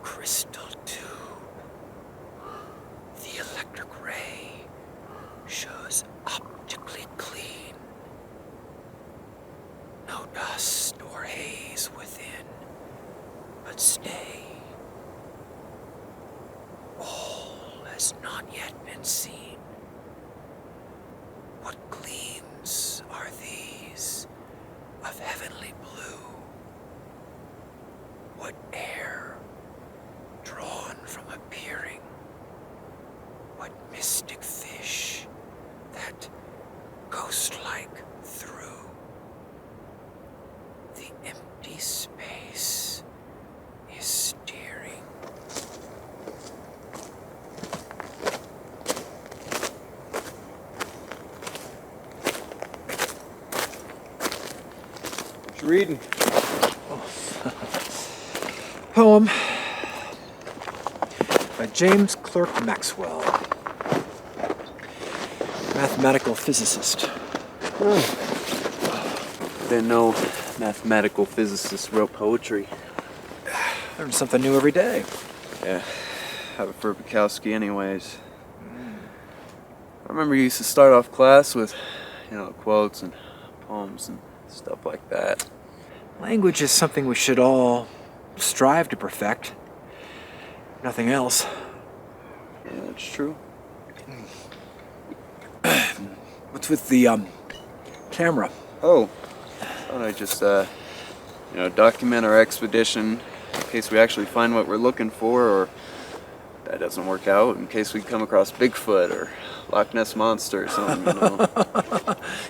crystal too. The electric ray shows optically clean. No dust or haze within, but stay. All has not yet been seen. What gleams are these of heavenly blue? What air drawn from appearing? What mystic fish that ghost-like through the empty space is steering? What you reading? Poem by James Clerk Maxwell, mathematical physicist. Didn't know mathematical physicists wrote poetry. Learn something new every day. Yeah, have it for Bukowski anyways. I remember you used to start off class with, quotes and poems and stuff like that. Language is something we should all strive to perfect. Nothing else. Yeah, that's true. What's with the camera? Oh, I thought I'd just, document our expedition in case we actually find what we're looking for, or that doesn't work out, in case we come across Bigfoot or Loch Ness Monster or something,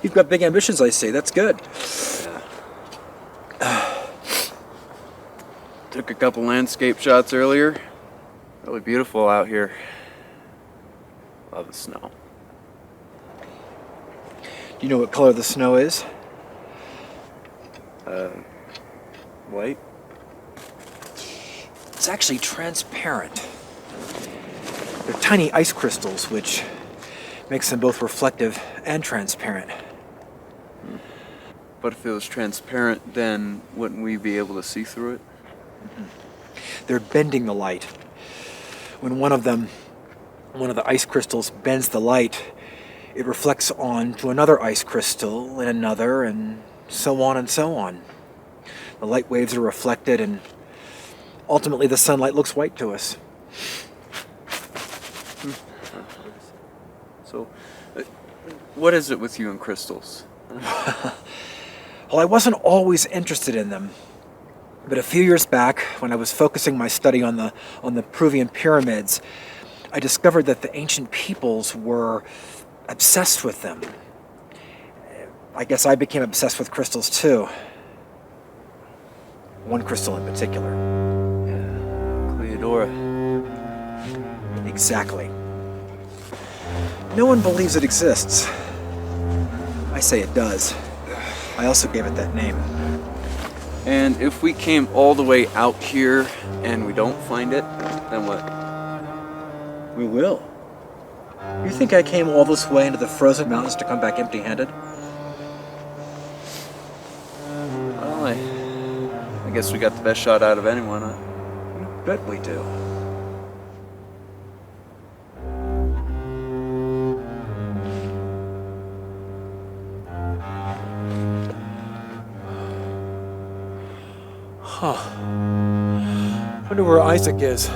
You've got big ambitions, I see. That's good. Yeah. Took a couple landscape shots earlier. Really beautiful out here. Love the snow. Do you know what color the snow is? White? It's actually transparent. They're tiny ice crystals, which makes them both reflective and transparent. But if it was transparent, then wouldn't we be able to see through it? Mm-hmm. They're bending the light. When one of the ice crystals bends the light, it reflects on to another ice crystal and another, and so on and so on. The light waves are reflected, and ultimately the sunlight looks white to us. So, what is it with you and crystals? Well, I wasn't always interested in them. But a few years back, when I was focusing my study on the Peruvian pyramids, I discovered that the ancient peoples were obsessed with them. I guess I became obsessed with crystals too. One crystal in particular. Yeah, Kleodora. Exactly. No one believes it exists. I say it does. I also gave it that name. And if we came all the way out here and we don't find it, then what? We will. You think I came all this way into the frozen mountains to come back empty-handed? Well, I guess we got the best shot out of anyone, huh? You bet we do. Huh. Wonder where Isaac is.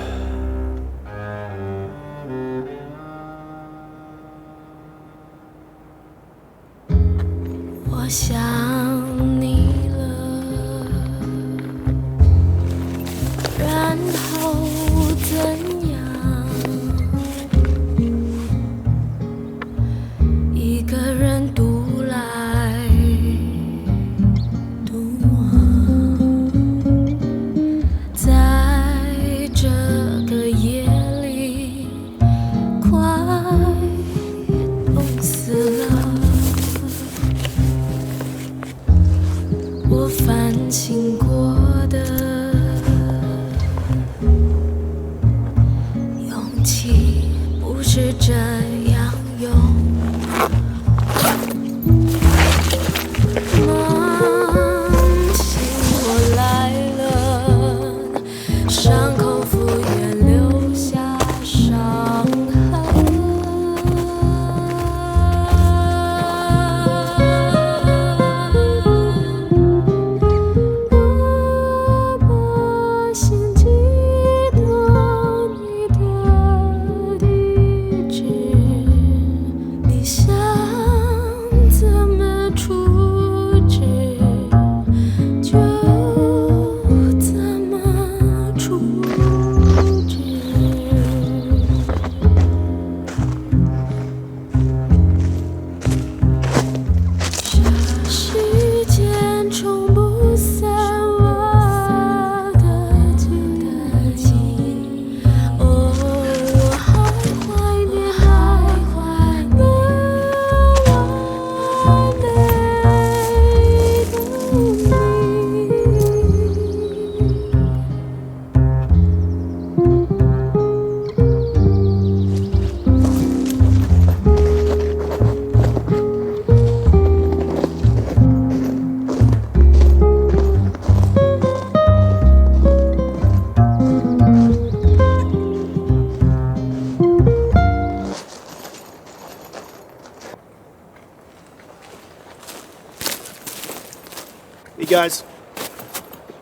Hey guys, I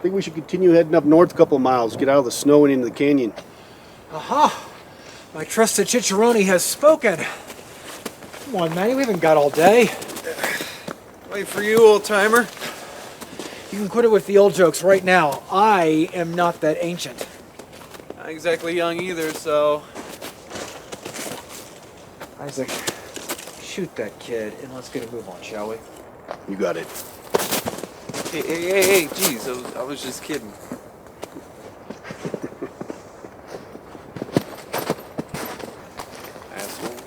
think we should continue heading up north a couple of miles, get out of the snow and into the canyon. Aha! My trusted Chicharone has spoken. Come on, Manny, we haven't got all day. Wait for you, old-timer. You can quit it with the old jokes right now. I am not that ancient. Not exactly young either, so... Isaac, shoot that kid and let's get a move on, shall we? You got it. Hey, geez, I was just kidding. Asshole.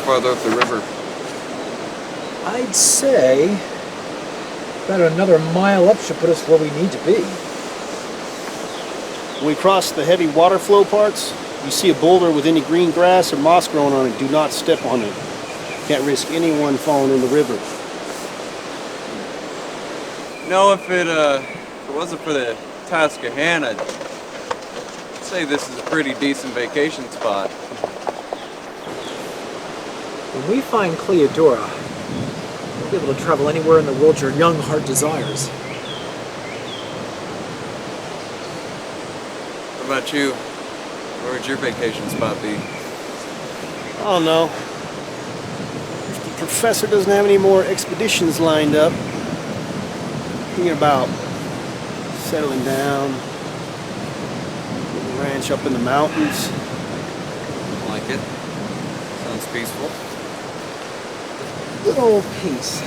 Farther up the river. I'd say about another mile up should put us where we need to be. When we cross the heavy water flow parts, you see a boulder with any green grass or moss growing on it, do not step on it. Can't risk anyone falling in the river. You know, if it wasn't for the task at hand, I'd say this is a pretty decent vacation spot. When we find Kleodora, we'll be able to travel anywhere in the world your young heart desires. What about you? Where would your vacation spot be? I don't know. If the professor doesn't have any more expeditions lined up, thinking about settling down, getting a ranch up in the mountains. Like it? Sounds peaceful. Good old peace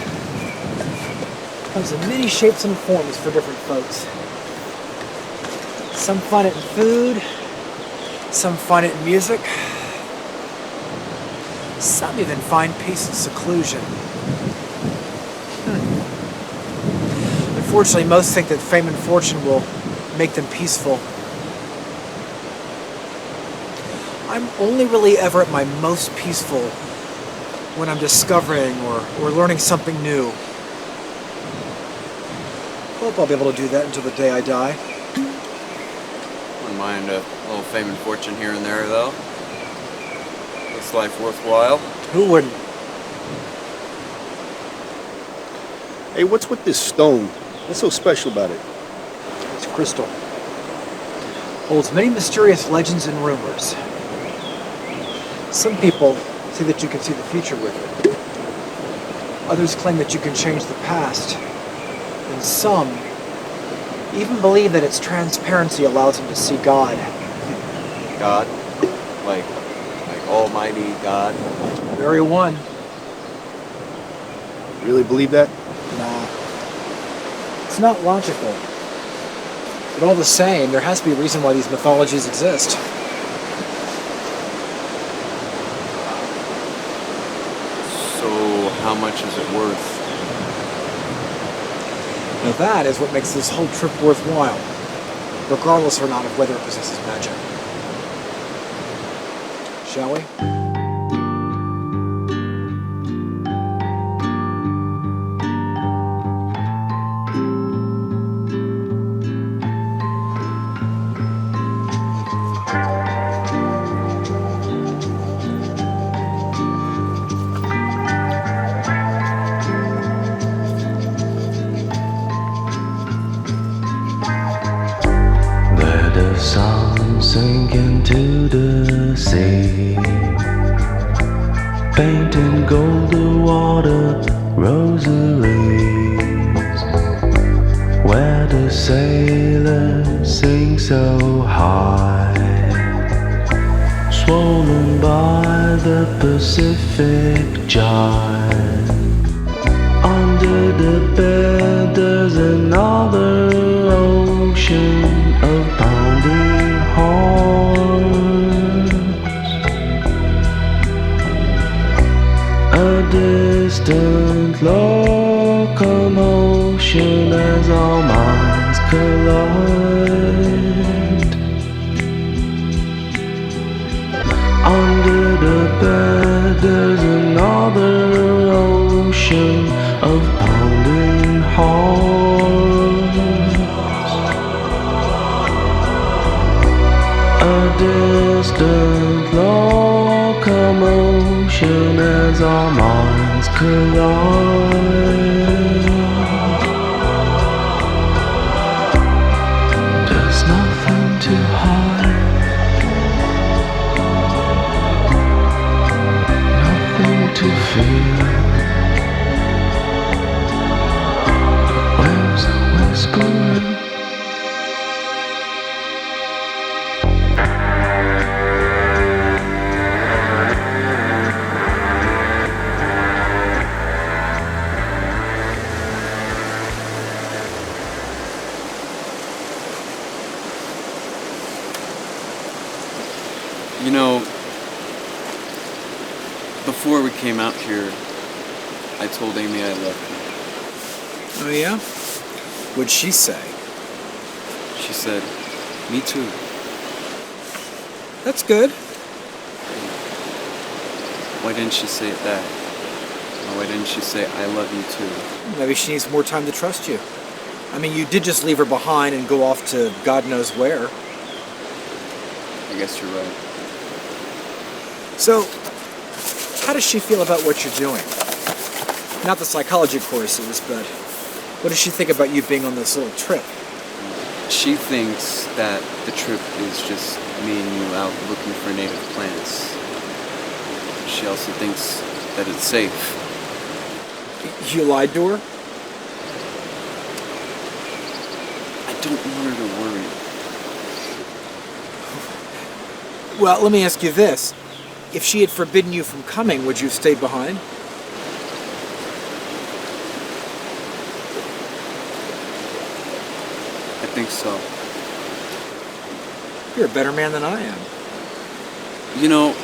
comes in many shapes and forms for different folks. Some find it in food, some find it in music, some even find peace in seclusion. Unfortunately, most think that fame and fortune will make them peaceful. I'm only really ever at my most peaceful when I'm discovering or learning something new. Hope I'll be able to do that until the day I die. Wouldn't mind a little fame and fortune here and there, though. Makes life worthwhile. Who wouldn't? Hey, what's with this stone? What's so special about it? It's crystal. Holds many mysterious legends and rumors. Some people say that you can see the future with it. Others claim that you can change the past. And some even believe that its transparency allows them to see God. God? Like Almighty God? Very one. Really believe that? Nah. It's not logical. But all the same, there has to be a reason why these mythologies exist. So how much is it worth? Now that is what makes this whole trip worthwhile, regardless or not of whether it possesses magic. Shall we? Let the sun sink into the sea, painting golden water rosaries, where the sailors sing so high, swollen by the Pacific giant. Under the bed there's another ocean of pounding hearts, a distant locomotion as our minds collide. Under the bed there's another ocean of pounding hearts, a distant locomotion as our minds collide. There's nothing to hide, nothing to fear. Waves are whispering. You know, before we came out here, I told Amy I loved Oh yeah? What'd she say? her. She said, "Me too." That's good. Why didn't she say it back? Or why didn't she say, "I love you too"? Maybe she needs more time to trust you. I mean, you did just leave her behind and go off to God knows where. I guess you're right. So, how does she feel about what you're doing? Not the psychology courses, but what does she think about you being on this little trip? She thinks that the trip is just me and you out looking for native plants. She also thinks that it's safe. You lied to her? I don't want her to worry. Well, let me ask you this. If she had forbidden you from coming, would you have stayed behind? I think so. You're a better man than I am. You know,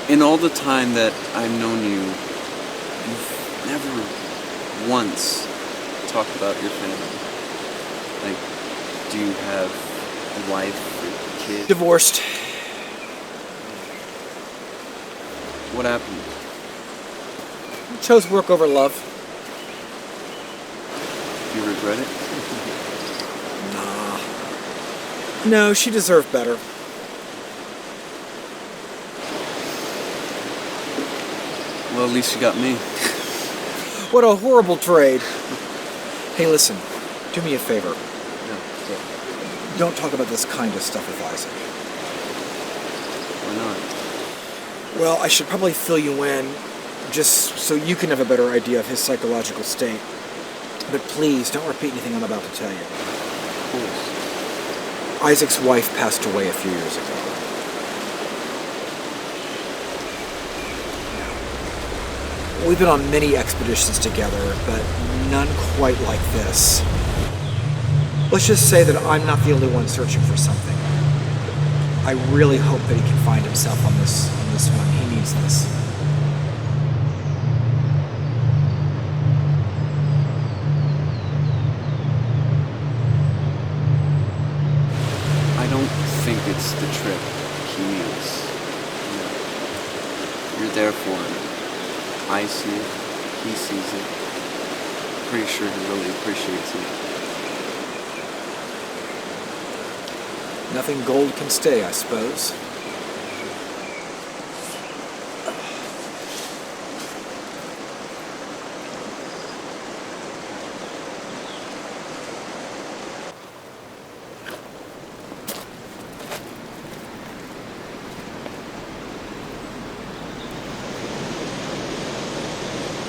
in all the time that I've known you, you've never once talked about your family. Like, do you have a wife or kid? Divorced. What happened? Chose work over love. Do you regret it? Nah. No, she deserved better. Well, at least you got me. What a horrible trade. Hey, listen. Do me a favor. Yeah. Don't talk about this kind of stuff with Isaac. Why not? Well, I should probably fill you in, just so you can have a better idea of his psychological state. But please, don't repeat anything I'm about to tell you. Of course. Isaac's wife passed away a few years ago. We've been on many expeditions together, but none quite like this. Let's just say that I'm not the only one searching for something. I really hope that he can find himself on this one. He needs this. I don't think it's the trip he needs. You're there for him. I see it. He sees it. Pretty sure he really appreciates it. Nothing gold can stay, I suppose.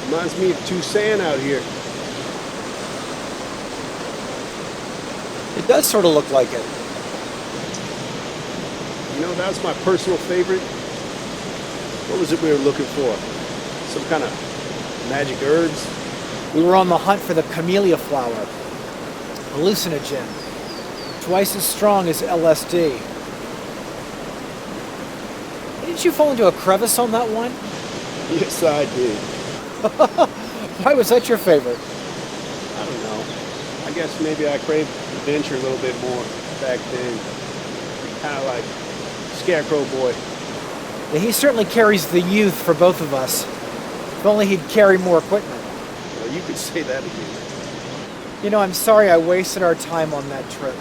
Reminds me of Tucson out here. It does sort of look like it. You know, that was my personal favorite. What was it we were looking for? Some kind of magic herbs? We were on the hunt for the camellia flower, hallucinogen, twice as strong as LSD. Didn't you fall into a crevice on that one? Yes, I did. Why was that your favorite? I don't know. I guess maybe I craved adventure a little bit more back then. Kind of like Scarecrow Boy. Yeah, he certainly carries the youth for both of us. If only he'd carry more equipment. Well, you could say that again. You know, I'm sorry I wasted our time on that trip.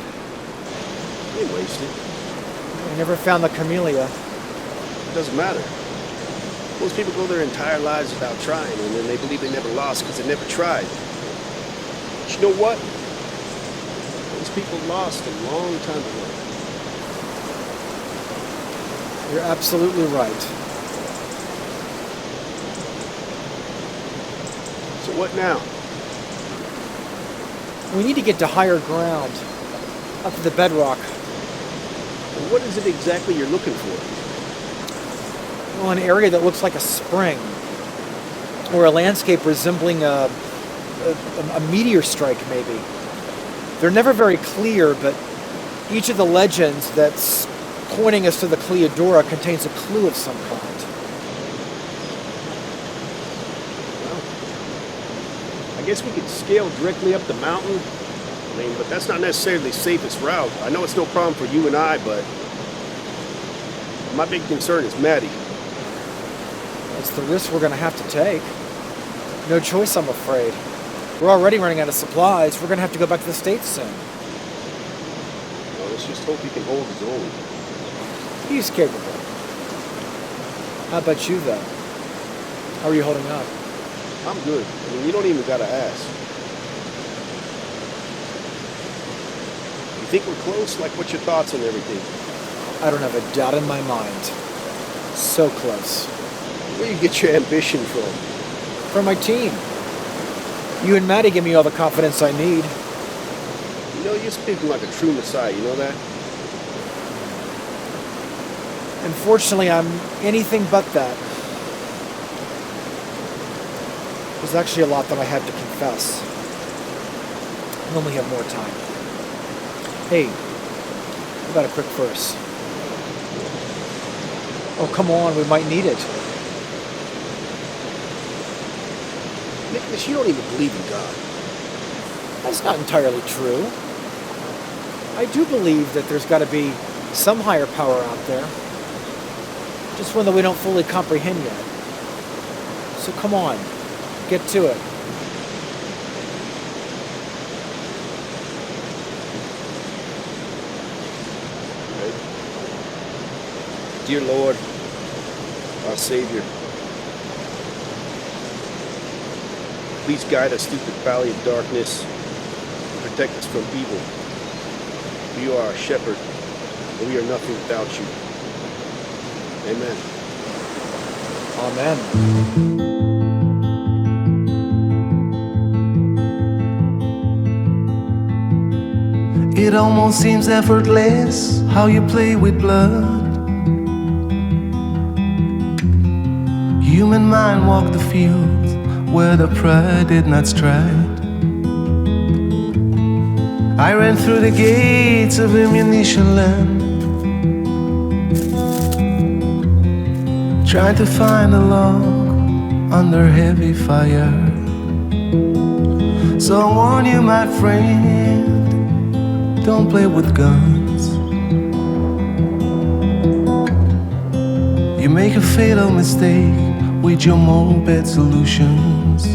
You wasted. We never found the camellia. It doesn't matter. Most people go their entire lives without trying, and then they believe they never lost because they never tried. But you know what? Those people lost a long time ago. You're absolutely right. So what now? We need to get to higher ground, up to the bedrock. Well, what is it exactly you're looking for? Well, an area that looks like a spring, or a landscape resembling a meteor strike, maybe. They're never very clear, but each of the legends that's pointing us to the Kleodora contains a clue of some kind. Well, I guess we could scale directly up the mountain. I mean, but that's not necessarily the safest route. I know it's no problem for you and I, but my big concern is Maddie. That's the risk we're going to have to take. No choice, I'm afraid. We're already running out of supplies. We're going to have to go back to the States soon. Well, let's just hope he can hold his own. He's capable. How about you, though? How are you holding up? I'm good. I mean, you don't even gotta ask. You think we're close? Like, what's your thoughts on everything? I don't have a doubt in my mind. So close. Where do you get your ambition from? From my team. You and Maddie give me all the confidence I need. You know, you're speaking like a true messiah, you know that? Unfortunately, I'm anything but that. There's actually a lot that I have to confess. I only have more time. Hey, how about a quick verse? Oh, come on, we might need it. Nicholas, you don't even believe in God. That's not entirely true. I do believe that there's got to be some higher power out there. Just one that we don't fully comprehend yet. So come on, get to it. Right. Dear Lord, our Savior, please guide us through the valley of darkness and protect us from evil. You are our shepherd, and we are nothing without you. Amen. Amen. It almost seems effortless how you play with blood. Human mind walked the fields where the pride did not stride. I ran through the gates of ammunition land, trying to find a log under heavy fire. So I warn you, my friend, don't play with guns. You make a fatal mistake with your moped solutions.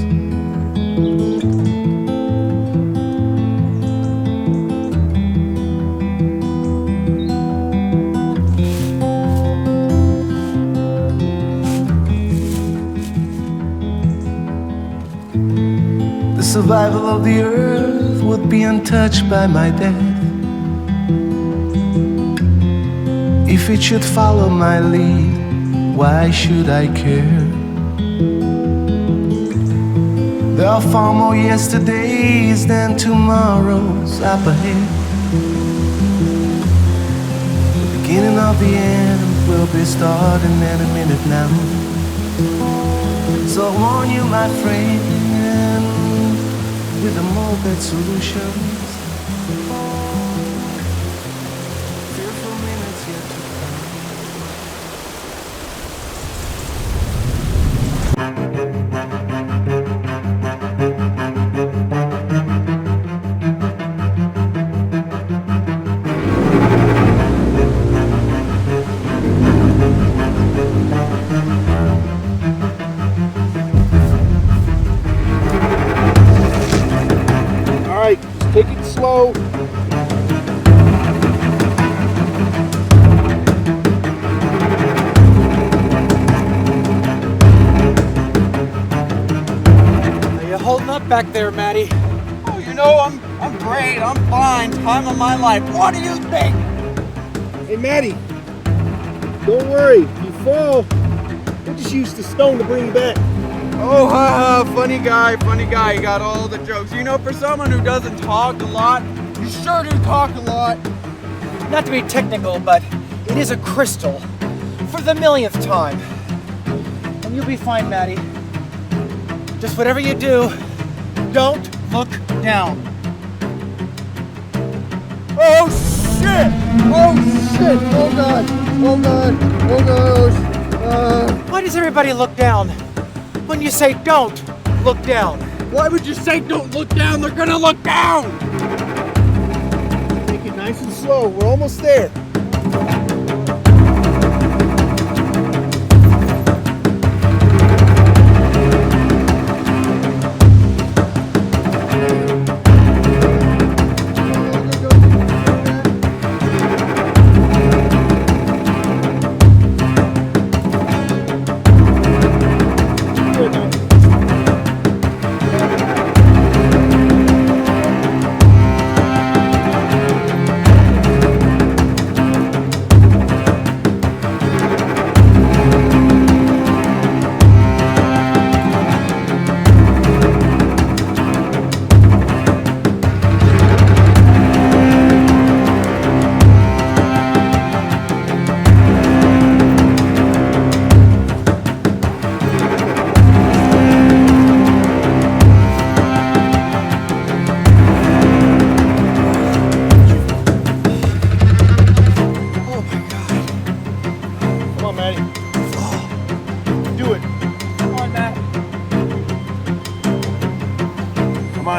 The survival of the earth would be untouched by my death. If it should follow my lead, why should I care? There are far more yesterdays than tomorrows up ahead. The beginning of the end will be starting in a minute now. So I warn you, my friend, with the moped solutions. Fearful minutes yet to Take it slow. Are you holding up back there, Matty? Oh, you know, I'm great. I'm fine. Time of my life. What do you think? Hey, Matty, don't worry. If you fall, we'll just use the stone to bring you back. Oh, haha, funny guy, you got all the jokes. You know, for someone who doesn't talk a lot, you sure do talk a lot. Not to be technical, but it is a crystal for the millionth time. And you'll be fine, Matty. Just whatever you do, don't look down. Oh, shit! Oh, shit! Oh, God! Oh, God! Oh, gosh! Why does everybody look down when you say don't look down? Why would you say don't look down? They're gonna look down! Take it nice and slow. We're almost there.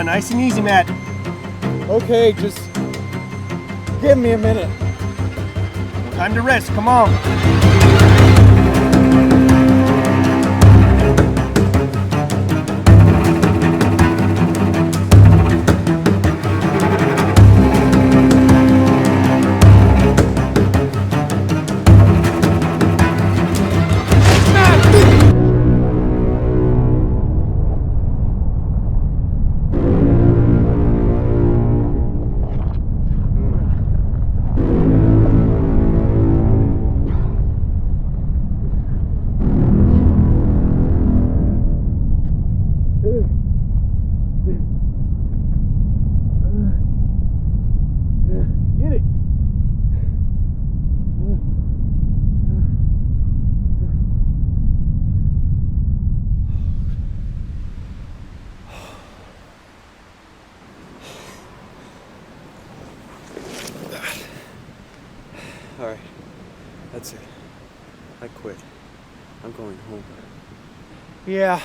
Nice and easy, Matt. Okay, just give me a minute. Time to rest, come on. That's it. I quit. I'm going home. Yeah.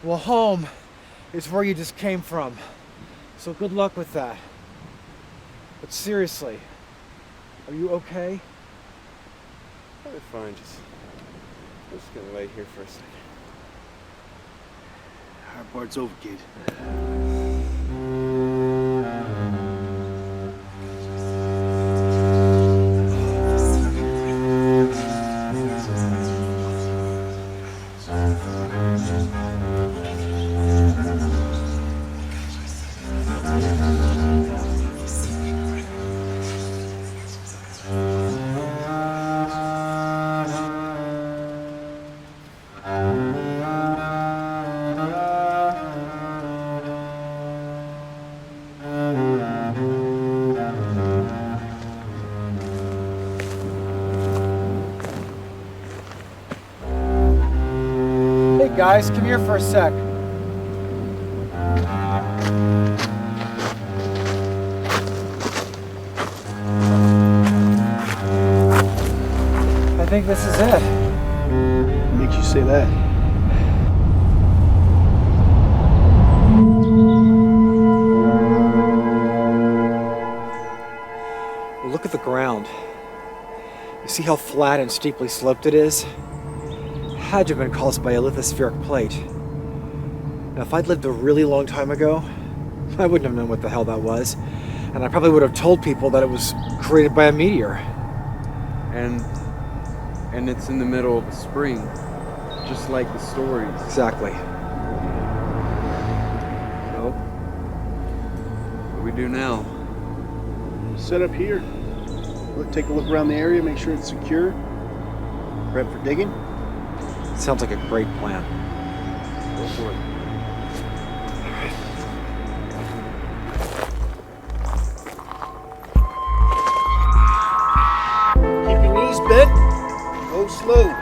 Well, home is where you just came from. So good luck with that. But seriously, are you okay? I'll be fine. I'm just gonna lay here for a second. Hard part's over, kid. Guys, come here for a sec. I think this is it. What makes you say that? Well, look at the ground. You see how flat and steeply sloped it is? Had to have been caused by a lithospheric plate. Now, if I'd lived a really long time ago, I wouldn't have known what the hell that was. And I probably would have told people that it was created by a meteor. And it's in the middle of a spring, just like the stories. Exactly. So, what do we do now? Set up here. Take a look around the area, make sure it's secure. Prep for digging. Sounds like a great plan. Go for it. Keep your knees bent. Go slow.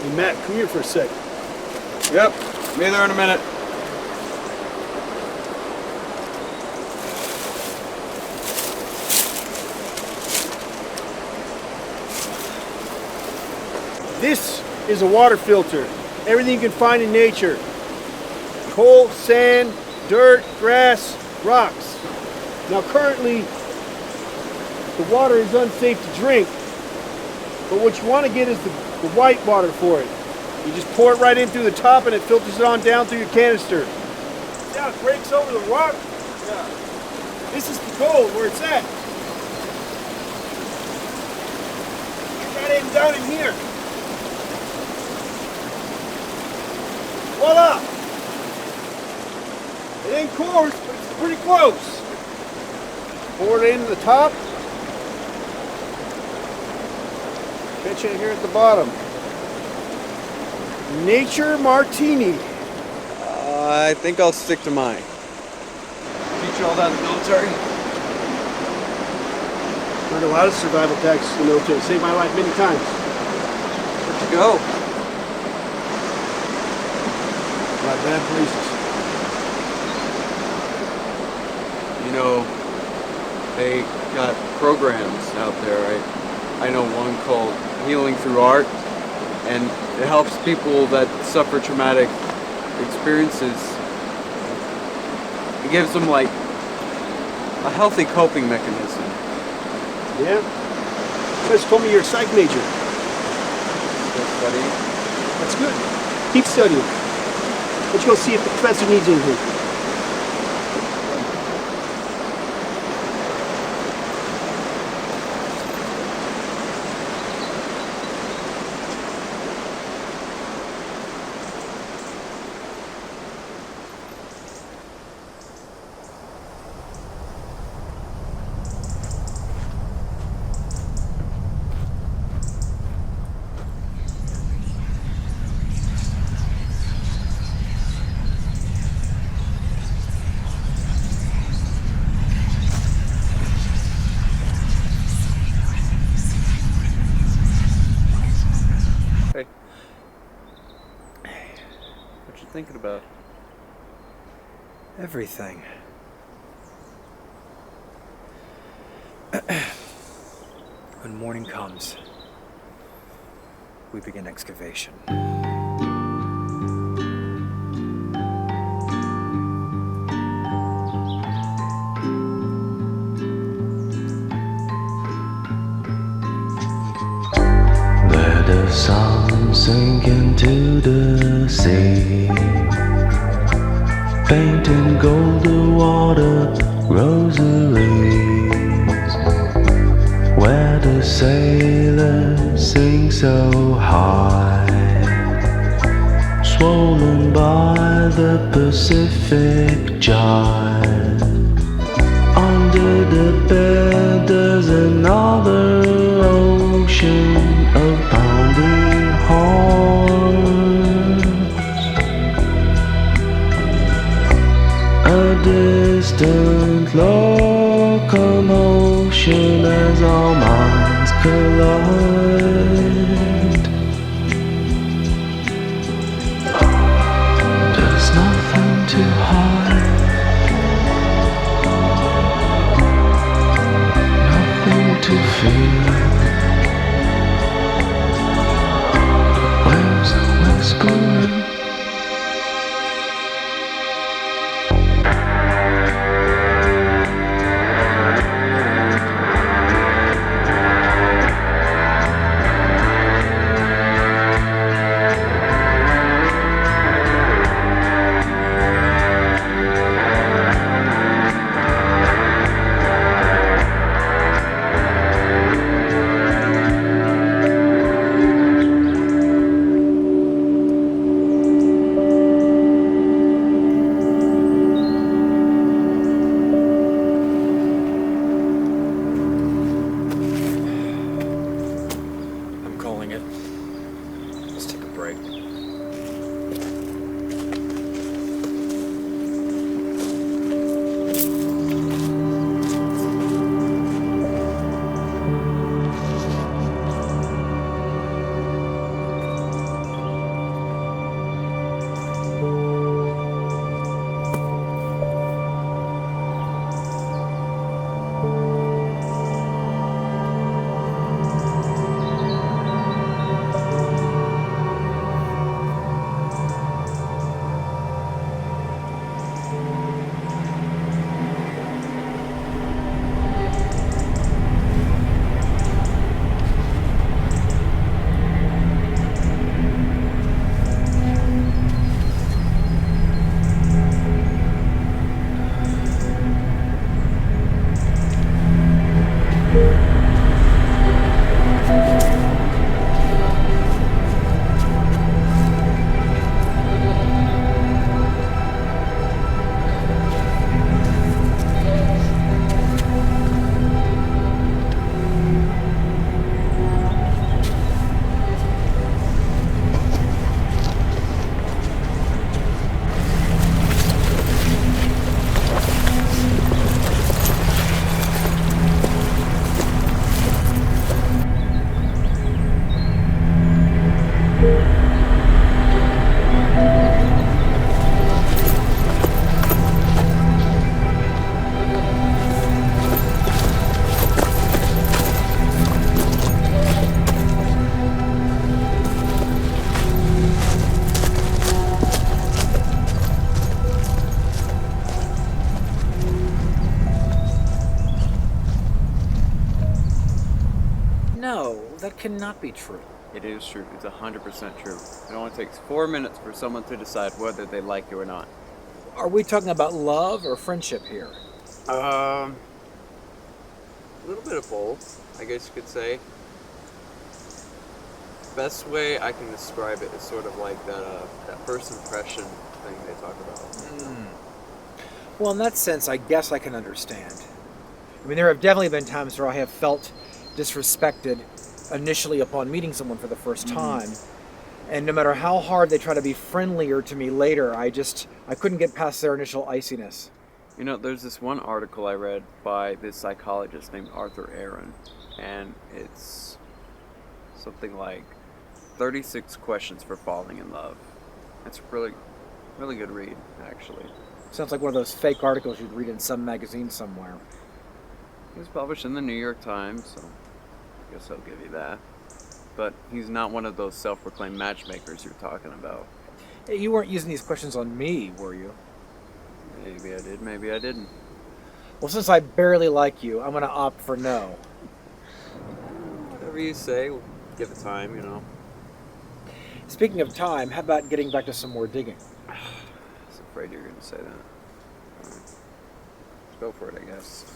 Hey, Matt, come here for a sec. Yep, be there in a minute. This is a water filter. Everything you can find in nature. Coal, sand, dirt, grass, rocks. Now currently, the water is unsafe to drink, but what you want to get is the white water for it. You just pour it right in through the top and it filters it on down through your canister. See how it breaks over the rock? Yeah. This is the gold, where it's at. I got it down in here. Voila! It ain't coarse, but it's pretty close. Pour it into the top. Catch it here at the bottom. Nature Martini. I think I'll stick to mine. Teach you all that in the military? Learned a lot of survival tactics in the military. Saved my life many times. Where'd you go? A lot of bad places. You know, they got programs out there. I know one called Healing Through Art, and it helps people that suffer traumatic experiences. It gives them like a healthy coping mechanism. Yeah? You guys told me you're a psych major. Still studying. That's good. Keep studying. Let's go see if the professor needs anything. Hey. What you thinking about? Everything. When morning comes, we begin excavation. Let the sun sink into the sea, painting golden water rosaries, where the sailors sing so high, swollen by the Pacific Giant. Under the bed there's another ocean of pounding horns, a distant locomotion as our minds collide. There's nothing to hide, to feel. Waves are whispering. That cannot be true. It is true. It's 100% true. It only takes 4 minutes for someone to decide whether they like you or not. Are we talking about love or friendship here? A little bit of both, I guess you could say. Best way I can describe it is sort of like that first impression thing they talk about. Well, in that sense, I guess I can understand. I mean, there have definitely been times where I have felt disrespected initially upon meeting someone for the first time. And no matter how hard they try to be friendlier to me later, I couldn't get past their initial iciness. You know, there's this one article I read by this psychologist named Arthur Aaron, and it's something like 36 questions for falling in love. It's a really, really good read, actually. Sounds like one of those fake articles you'd read in some magazine somewhere. He was published in the New York Times, so I guess I'll give you that. But he's not one of those self-proclaimed matchmakers you're talking about. Hey, you weren't using these questions on me, were you? Maybe I did, maybe I didn't. Well, since I barely like you, I'm going to opt for no. Whatever you say, we'll give it time, you know. Speaking of time, how about getting back to some more digging? I was afraid you were going to say that. All right. Let's go for it, I guess.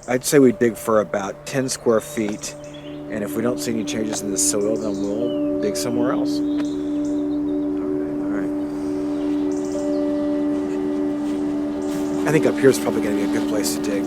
I'd say we dig for about 10 square feet, and if we don't see any changes in the soil, then we'll dig somewhere else. All right. I think up here is probably going to be a good place to dig.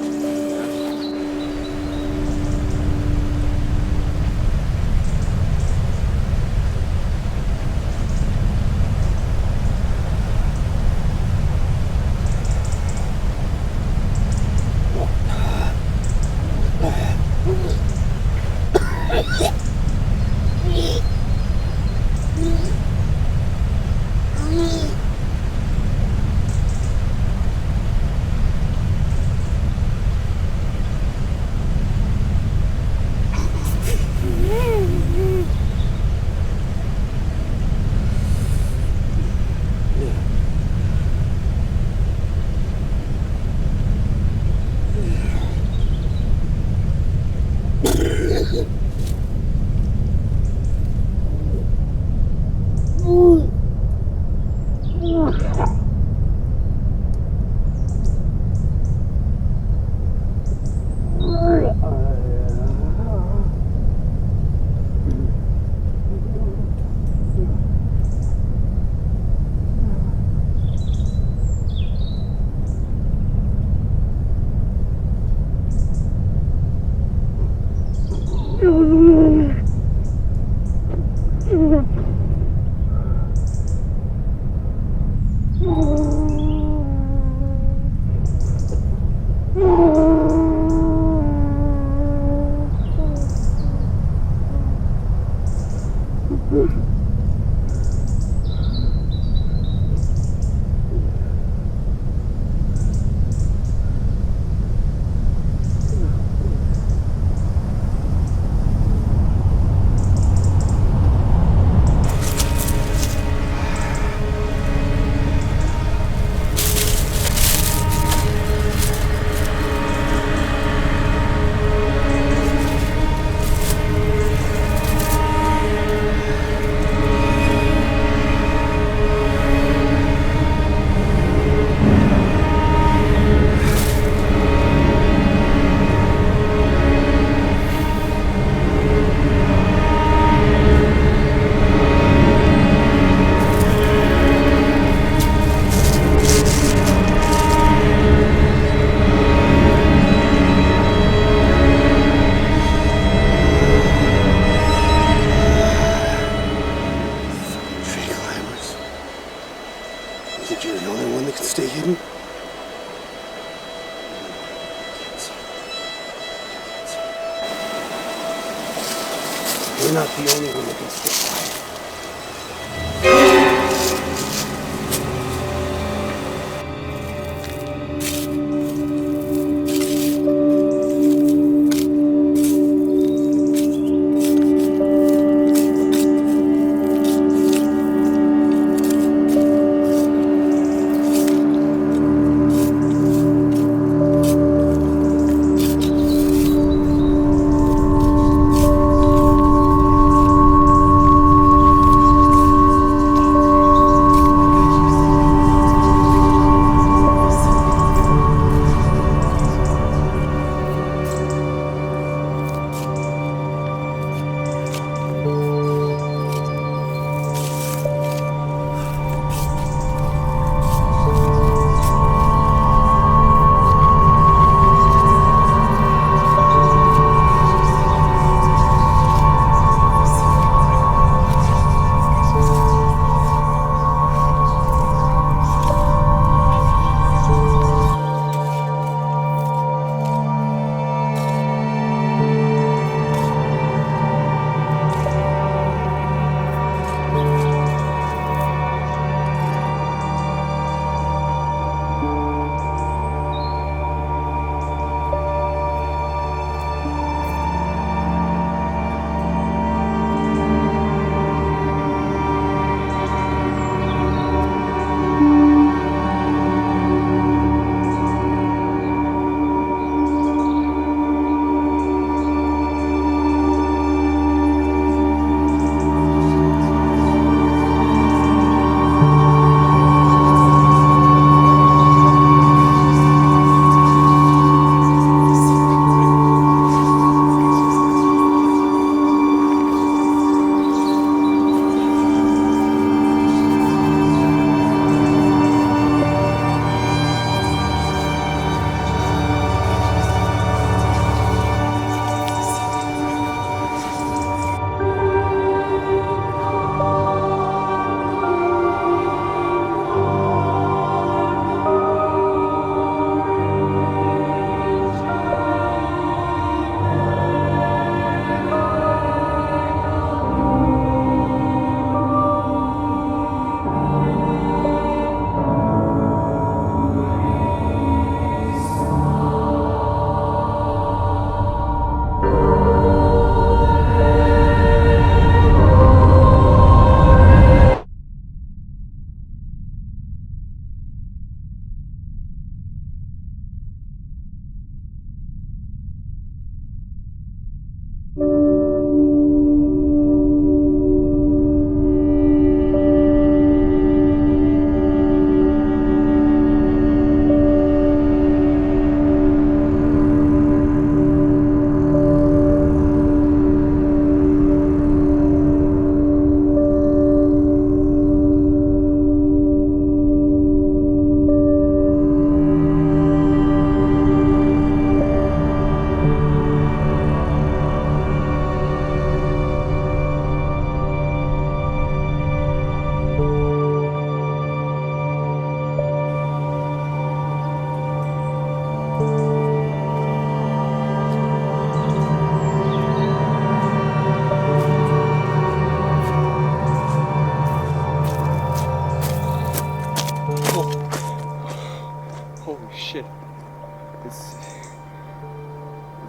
you're not the only one that can spit fire.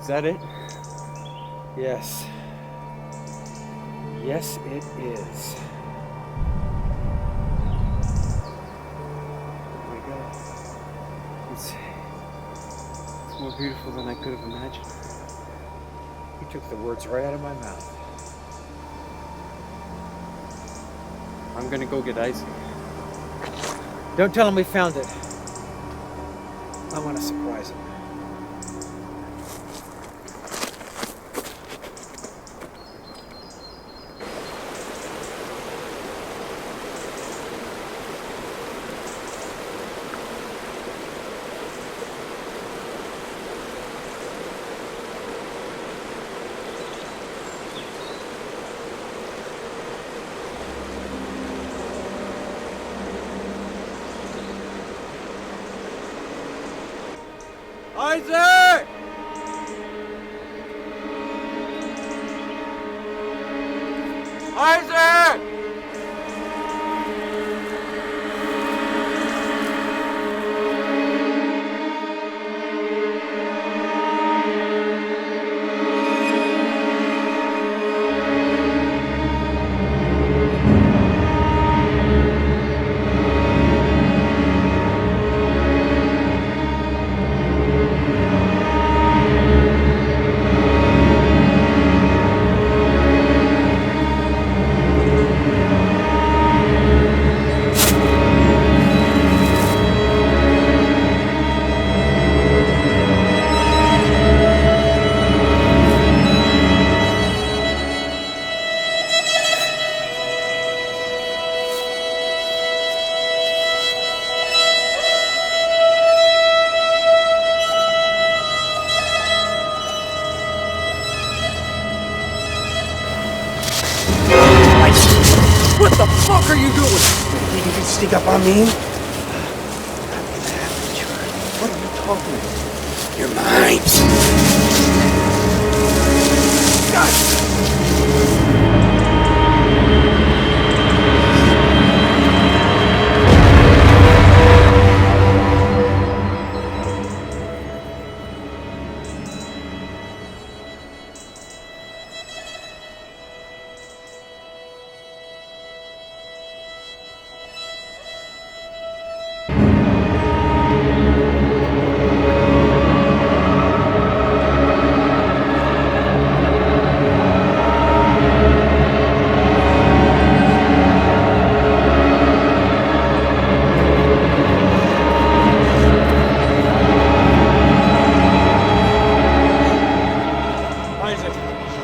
Is that it? Yes. Yes, it is. Oh my God. It's more beautiful than I could have imagined. You took the words right out of my mouth. I'm gonna go get ice. Don't tell him we found it. I want to surprise him. Isaac! Isaac! What the fuck are you doing? You think you can sneak up on me? What are you talking about? You're mine.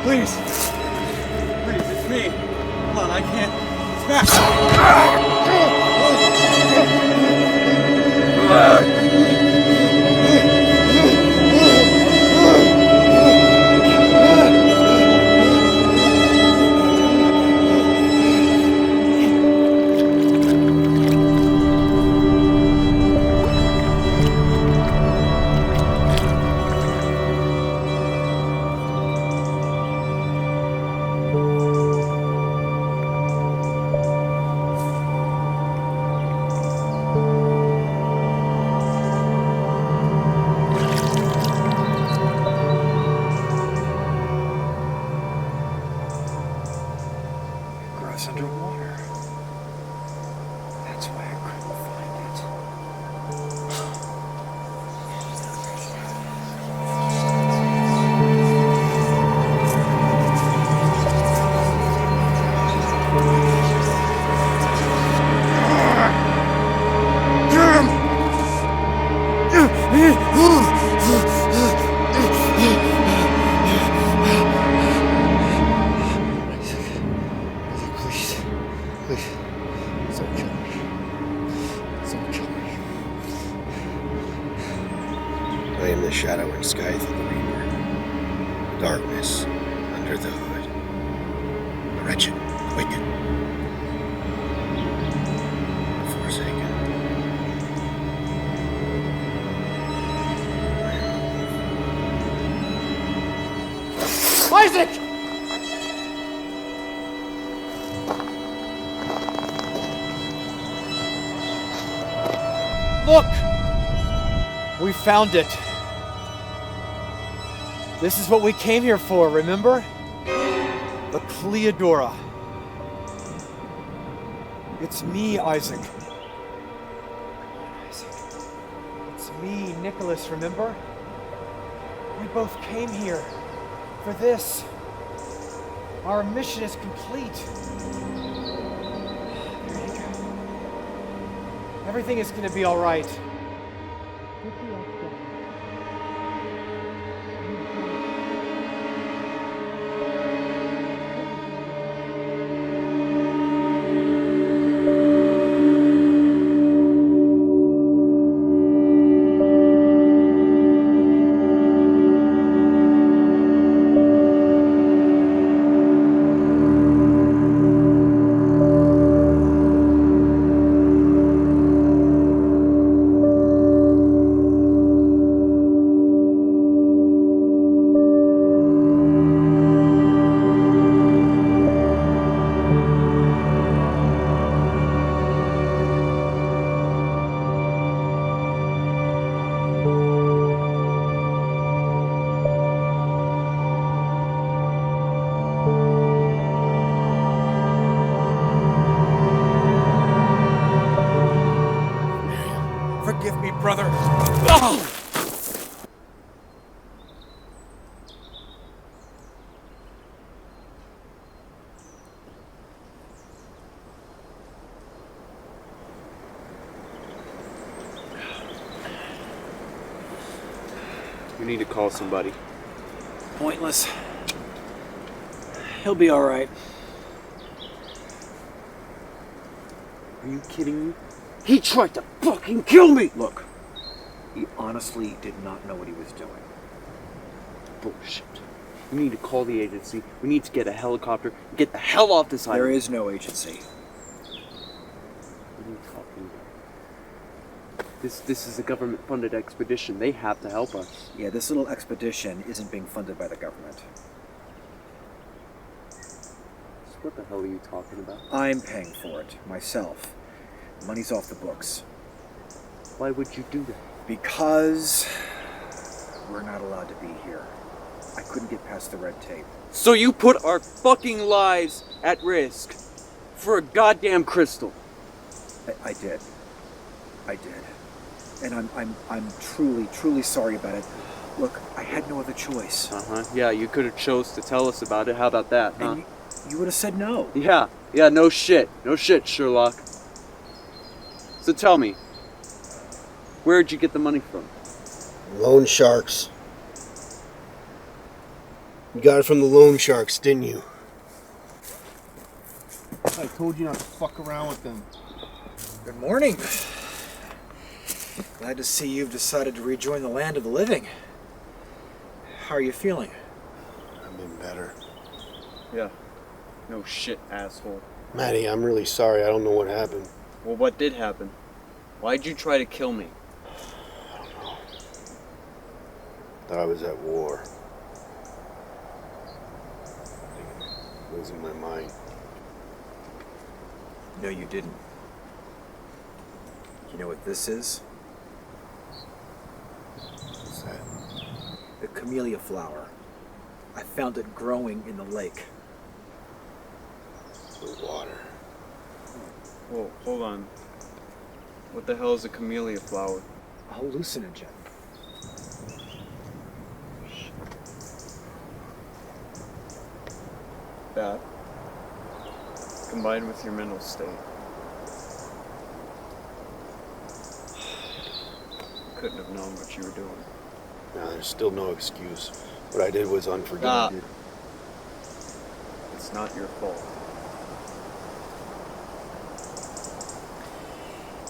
Please, it's me. Hold on, I can't. It's back. Underwater. That's why I couldn't I am the shadow and scythe of the Reaper. Darkness under the hood. The wretched, wicked, forsaken. Isaac! Look! We found it. This is what we came here for, remember? The Kleodora. It's me, Isaac. It's me, Nicholas, remember? We both came here for this. Our mission is complete. There you go. Everything is going to be all right. You need to call somebody. Pointless. He'll be all right. Are you kidding me? He tried to fucking kill me! Look, he honestly did not know what he was doing. Bullshit. We need to call the agency. We need to get a helicopter and get the hell off this island. There is no agency. What are you talking about? This is a government-funded expedition. They have to help us. Yeah, this little expedition isn't being funded by the government. So what the hell are you talking about? I'm paying for it, myself. Money's off the books. Why would you do that? Because we're not allowed to be here. I couldn't get past the red tape. So you put our fucking lives at risk for a goddamn crystal. I did. I did. And I'm truly sorry about it. Look, I had no other choice. Yeah, you could have chose to tell us about it. How about that, huh? And you would have said no. Yeah, no shit. No shit, Sherlock. So tell me, where'd you get the money from? Loan sharks. You got it from the loan sharks, didn't you? I told you not to fuck around with them. Good morning. Glad to see you've decided to rejoin the land of the living. How are you feeling? I've been better. Yeah. No shit, asshole. Maddie, I'm really sorry. I don't know what happened. Well, what did happen? Why'd you try to kill me? I don't know. Thought I was at war. Losing my mind. No, you didn't. You know what this is? What's that? The camellia flower. I found it growing in the lake. The water. Whoa, hold on. What the hell is a camellia flower? A hallucinogen. That, combined with your mental state, couldn't have known what you were doing. No, there's still no excuse. What I did was unforgivable. Stop. It's not your fault.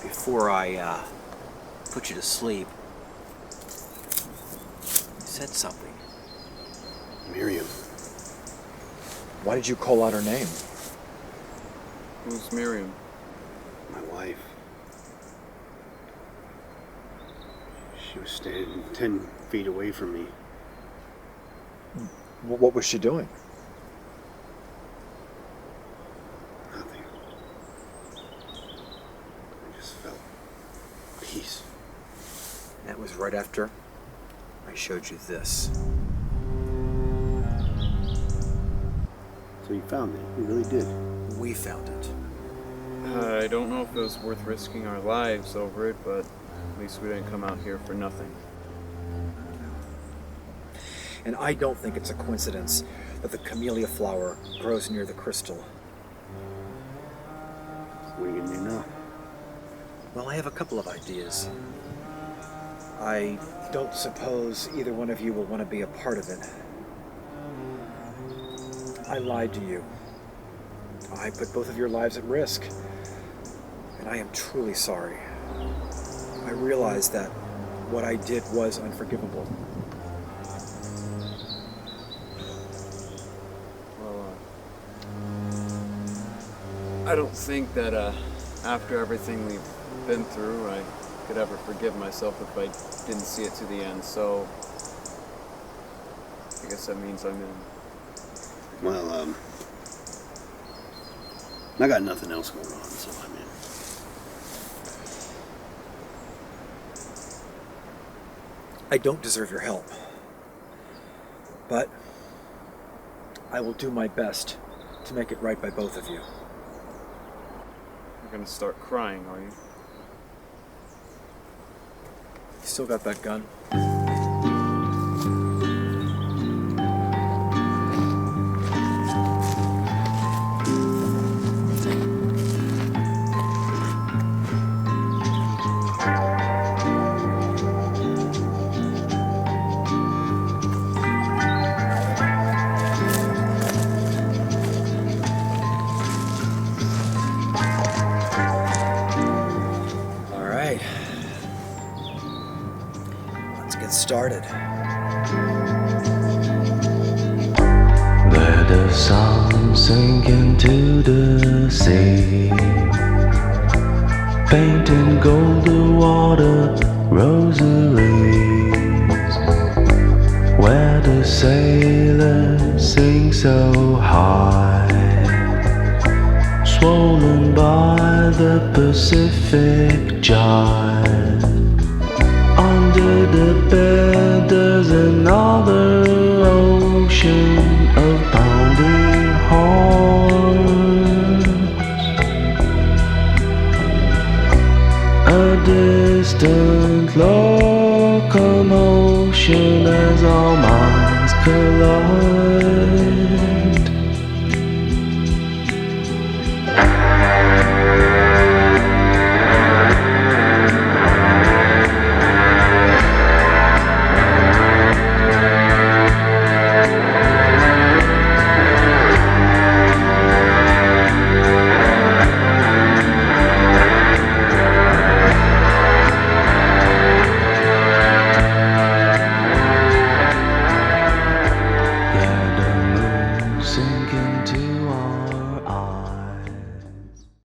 Before I put you to sleep, you said something. Miriam. Why did you call out her name? Who's Miriam? My wife. She was standing 10 feet away from me. What was she doing? Nothing. I just felt peace. That was right after I showed you this. So you found it. You really did. We found it. I don't know if it was worth risking our lives over it, but at least we didn't come out here for nothing. And I don't think it's a coincidence that the camellia flower grows near the crystal. What are you gonna do now? Well, I have a couple of ideas. I don't suppose either one of you will want to be a part of it. I lied to you. I put both of your lives at risk. And I am truly sorry. I realize that what I did was unforgivable. Well, I don't think that after everything we've been through, I could ever forgive myself if I didn't see it to the end, so I guess that means I'm in. Well, I got nothing else going on, so I'm in. I don't deserve your help. But I will do my best to make it right by both of you. You're gonna start crying, are you? You still got that gun? Let the sun sink into the sea, painting golden water rosaries, where the sailors sing so high, swollen by the Pacific giant. Under the bed there's another ocean of pounding horns, a distant locomotion as our minds collide.